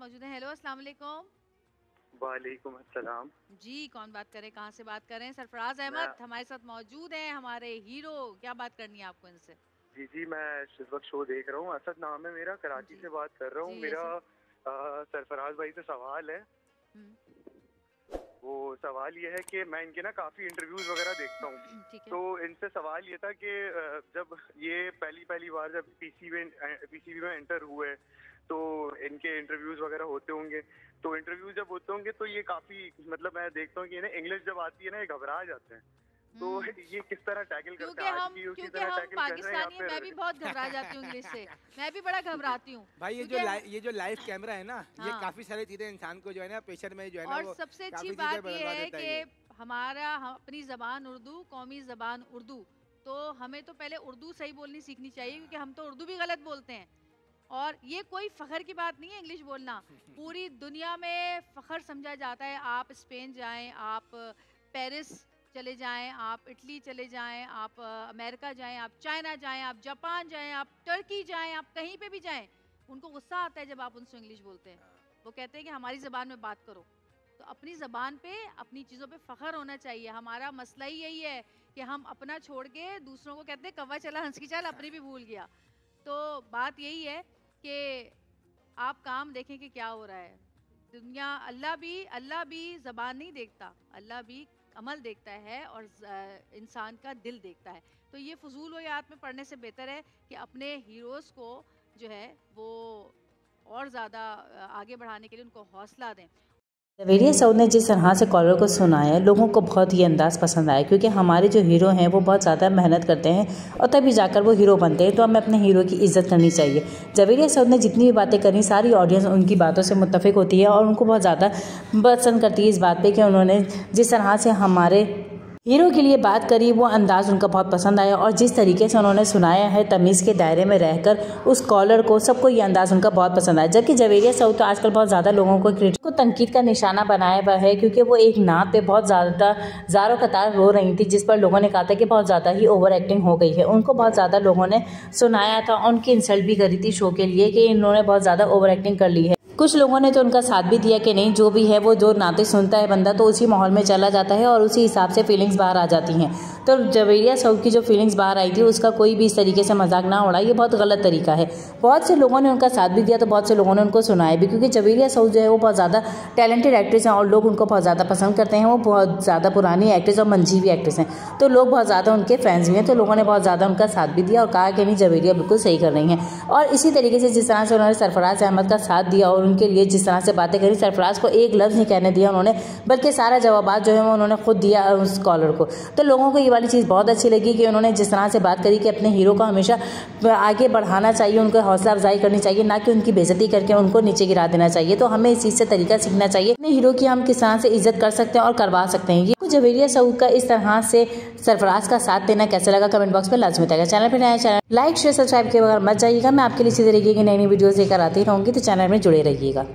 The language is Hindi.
मौजूद हैं। हेलो, अस्सलाम वालेकुम। वालेकुम अस्सलाम। जी, कौन बात करें, कहाँ से बात करें? सरफराज मैं अहमद हमारे साथ मौजूद हैं, हमारे हीरो। क्या बात करनी है आपको इनसे? जी, जी, मैं इस वक़्त शो देख रहा हूँ। असद नाम है मेरा, कराची जी, से बात कर रहा हूँ। जी मेरा असद। सरफराज भाई से सवाल है। हुँ, वो सवाल ये है कि मैं इनके ना काफ़ी इंटरव्यूज़ वग़ैरह देखता हूँ। ठीक है। तो इनसे सवाल ये था कि जब ये पहली-पहली बार जब पीसीबी में एंटर हुए, तो इनके इंटरव्यूज़ वग़ैरह होते होंगे। तो इंटरव्यूज़ जब होते होंगे तो ये काफ़ी मतलब मैं देखता हूँ कि इन्हें इंग्लिश जब आती है ना, ये घबरा जाते हैं। तो हुँ, ये किस तरह टैकल करते क्योंकि हैं? आज हम भी उसी क्योंकि तरह हम टैकल कर रहे हैं या पाकिस्तानी हैं, मैं भी फिर बहुत घबरा जाती हूँ इंग्लिश से। मैं भी बड़ा घबराती हूँ भाई क्योंकि ये जो लाइव कैमरा है ना, ये हाँ। काफ़ी सारी चीज़ें इंसान को जो है ना प्रेशर में जो है ना और वो सबसे अच्छी काफ़ी चीज़ें बात ये बदलवा है देता है ये। कि अपनी ज़बान उर्दू, कौमी ज़बान उर्दू, तो हमें तो पहले उर्दू सही बोलनी सीखनी चाहिए क्योंकि हम तो उर्दू भी गलत बोलते हैं। और ये कोई फ़ख्र की बात नहीं है इंग्लिश बोलना। पूरी दुनिया में फ़ख्र समझा जाता है। आप स्पेन जाएँ, आप पेरिस चले जाएँ, आप इटली चले जाएँ, आप अमेरिका जाएँ, आप चाइना जाएँ, आप जापान जाएँ, आप टर्की जाएँ, आप कहीं पे भी जाएँ, उनको गुस्सा आता है जब आप उनसे इंग्लिश बोलते हैं। वो कहते हैं कि हमारी ज़बान में बात करो। तो अपनी ज़बान पे, अपनी चीज़ों पे फ़ख्र होना चाहिए। हमारा मसला ही यही है कि हम अपना छोड़ के दूसरों को कहते हैं कौवा चला हंस की चाल, अपनी भी भूल गया। तो बात यही है कि आप काम देखें कि क्या हो रहा है। दुनिया अल्लाह भी ज़बान नहीं देखता, अल्लाह भी अमल देखता है और इंसान का दिल देखता है। तो ये फ़ुज़ूल वक़्त में पढ़ने से बेहतर है कि अपने हीरोज़ को जो है वो और ज़्यादा आगे बढ़ाने के लिए उनको हौसला दें। जवेरिया सऊद ने जिस तरह से कॉलर को सुनाया, लोगों को बहुत ही अंदाज़ पसंद आया क्योंकि हमारे जो हीरो हैं वो बहुत ज़्यादा मेहनत करते हैं और तभी जाकर वो हीरो बनते हैं। तो हमें अपने हीरो की इज़्ज़त करनी चाहिए। जवेरिया सऊद ने जितनी भी बातें करी, सारी ऑडियंस उनकी बातों से मुत्तफ़िक होती है और उनको बहुत ज़्यादा पसंद करती है इस बात पर कि उन्होंने जिस तरह से हमारे हीरो के लिए बात करी, वो अंदाज़ उनका बहुत पसंद आया और जिस तरीके से उन्होंने सुनाया है तमीज़ के दायरे में रहकर उस कॉलर को, सबको ये अंदाज़ उनका बहुत पसंद आया। जबकि जवेरिया सऊद तो आजकल बहुत ज़्यादा लोगों को तनकीद का निशाना बनाया हुआ है क्योंकि वो एक नात पे बहुत ज़्यादा ज़ारो कतार रो रही थी, जिस पर लोगों ने कहा था कि बहुत ज़्यादा ही ओवर एक्टिंग हो गई है। उनको बहुत ज़्यादा लोगों ने सुनाया था, उनकी इंसल्ट भी करी थी शो के लिए कि इन्होंने बहुत ज़्यादा ओवर एक्टिंग कर ली है। कुछ लोगों ने तो उनका साथ भी दिया कि नहीं, जो भी है वो जो नाते सुनता है बंदा तो उसी माहौल में चला जाता है और उसी हिसाब से फीलिंग्स बाहर आ जाती हैं। तो जवेरिया सऊद की जो फीलिंग्स बाहर आई थी उसका कोई भी इस तरीके से मजाक ना उड़ाए, ये बहुत गलत तरीका है। बहुत से लोगों ने उनका साथ भी दिया तो बहुत से लोगों ने उनको सुनाया भी क्योंकि जवेरिया सऊद जो है वो बहुत ज़्यादा टैलेंटेड एक्ट्रेस हैं और लोग उनको बहुत ज़्यादा पसंद करते हैं। वो बहुत ज़्यादा पुरानी एक्ट्रेस और मंझी एक्ट्रेस हैं, तो लोग बहुत ज़्यादा उनके फैंस भी हैं। तो लोगों ने बहुत ज़्यादा उनका साथ भी दिया और कहा कि नहीं, जवेरिया बिल्कुल सही कर रही हैं। और इसी तरीके से जिस तरह से उन्होंने सरफराज अहमद का साथ दिया और उनके लिए जिस तरह से बातें करी, सरफराज को एक लफ्ज़ नहीं कहने दिया उन्होंने, बल्कि सारा जवाब जो है वो उन्होंने खुद दिया उस कॉलर को। तो लोगों को ये वाली चीज़ बहुत अच्छी लगी कि उन्होंने जिस तरह से बात करी कि अपने हीरो को हमेशा आगे बढ़ाना चाहिए, उनको हौसला अफजाई करनी चाहिए, ना कि उनकी बेइज्जती करके उनको नीचे गिरा देना चाहिए। तो हमें इस चीज़ से तरीका सीखना चाहिए, अपने हीरो की हम किस तरह से इज्जत कर सकते हैं और करवा सकते हैं। ये जवेरिया सऊद का इस तरह से सरफराज का साथ देना कैसे लगा, कमेंट बॉक्स में लाजमी बताइएगा। चैनल पर नया, चैनल लाइक शेयर सब्सक्राइब के बगैर मत जाइएगा। मैं आपके लिए इसी तरीके की नई नई वीडियोज़ लेकर आती रहूँगी, तो चैनल में जुड़े रहिएगा।